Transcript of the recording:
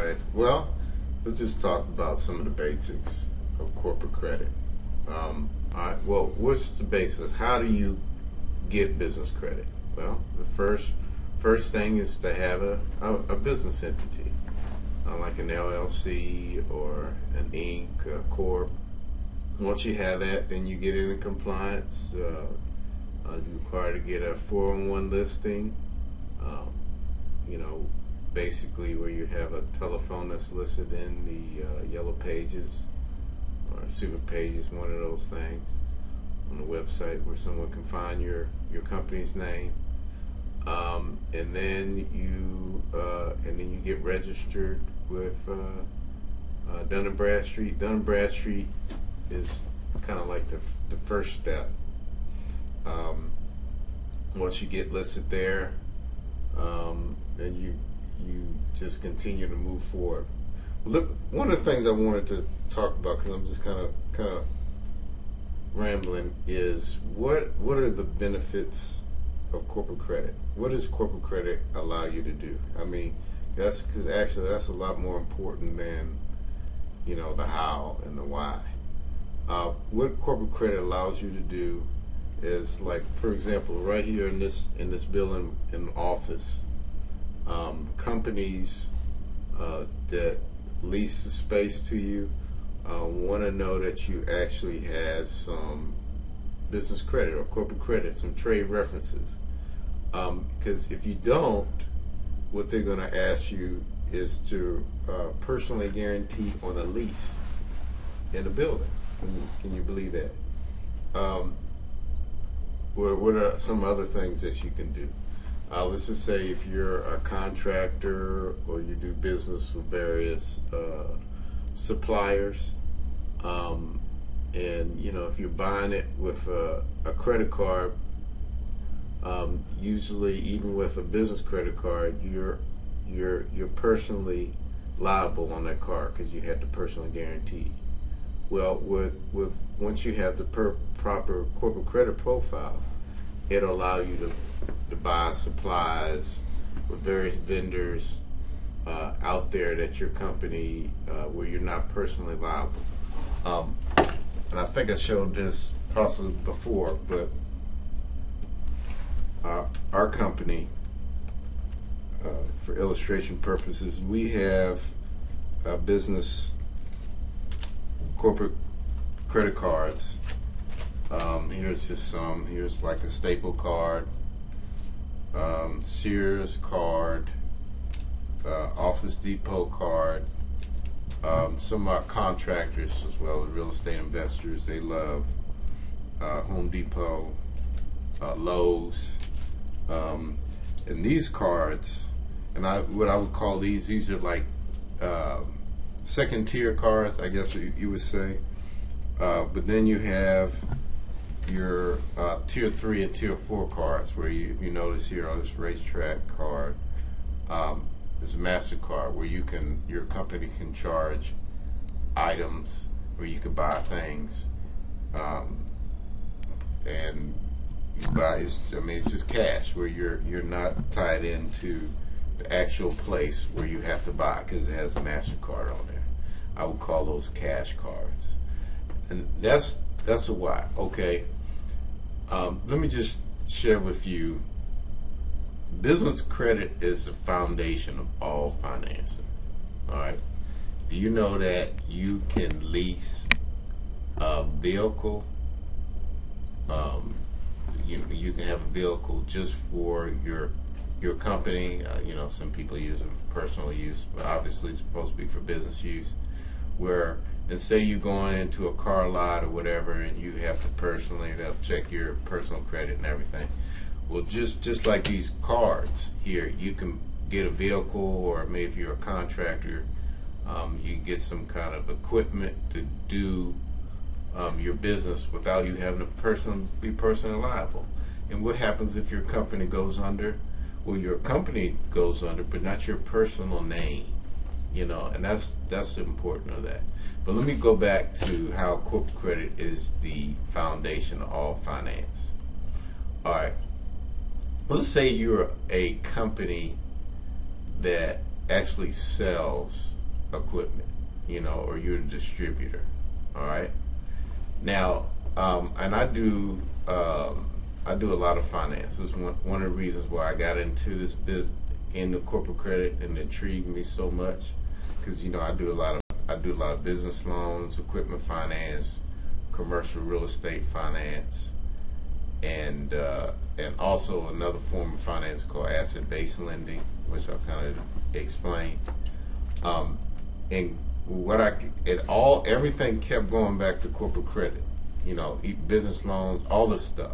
right. Well, let's just talk about some of the basics of corporate credit. All right. Well, what's the basis? How do you get business credit? Well, the first thing is to have a business entity, like an LLC or an Inc. A Corp. Once you have that, then you get into compliance. You're required to get a 401 listing. Um, you know, basically where you have a telephone that's listed in the yellow pages or super pages, one of those things on the website where someone can find your company's name. And then you get registered with Dun and Bradstreet. Dun and Bradstreet is kind of like the first step. Once you get listed there, then you just continue to move forward. Look, one of the things I wanted to talk about, because I'm just kind of rambling, is what are the benefits of corporate credit? What does corporate credit allow you to do? I mean, that's because actually that's a lot more important than the how and the why. What corporate credit allows you to do is, like, for example, right here in this building, in the office, companies that lease the space to you want to know that you actually have some business credit or corporate credit, some trade references. Because if you don't, what they're going to ask you is to personally guarantee on a lease in a building. Can you believe that? What are some other things that you can do? Let's just say if you're a contractor or you do business with various suppliers, and if you're buying it with a credit card, usually even with a business credit card, you're personally liable on that card because you had to personally guarantee. Well, with once you have the proper corporate credit profile, it'll allow you to buy supplies with various vendors out there that your company, where you're not personally liable. And I think I showed this possibly before, but our company, for illustration purposes, we have a business corporate credit cards. Here's just some. Here's like a Staple card, Sears card, Office Depot card. Some of our contractors, as well as real estate investors, they love Home Depot, Lowe's, and these cards. And what I would call these are like second tier cards, I guess you would say. But then you have your tier 3 and tier 4 cards, where you notice here on this racetrack card, it's a MasterCard where your company can charge items, where you can buy things, and you buy. It's just cash, where you're not tied into the actual place where you have to buy because it has a MasterCard on there. I would call those cash cards, and that's a why. Okay, let me just share with you. Business credit is the foundation of all financing. All right. Do you know that you can lease a vehicle? You can have a vehicle just for your company. Some people use it for personal use, but obviously it's supposed to be for business use. Where, and say you're going into a car lot or whatever, and you have to they'll check your personal credit and everything. Well, just like these cards here, you can get a vehicle, or maybe if you're a contractor, you can get some kind of equipment to do your business without you having to be personally liable. And what happens if your company goes under? Well, your company goes under, but not your personal name. And that's important of that. But let me go back to how corporate credit is the foundation of all finance. All right. Let's say you're a company that actually sells equipment, or you're a distributor. All right. Now, and I do a lot of finance. It's one of the reasons why I got into this business, into corporate credit, and it intrigued me so much, because I do a lot of business loans, equipment finance, commercial real estate finance, and also another form of finance called asset-based lending, which I'll kind of explain. And everything kept going back to corporate credit, business loans, all this stuff.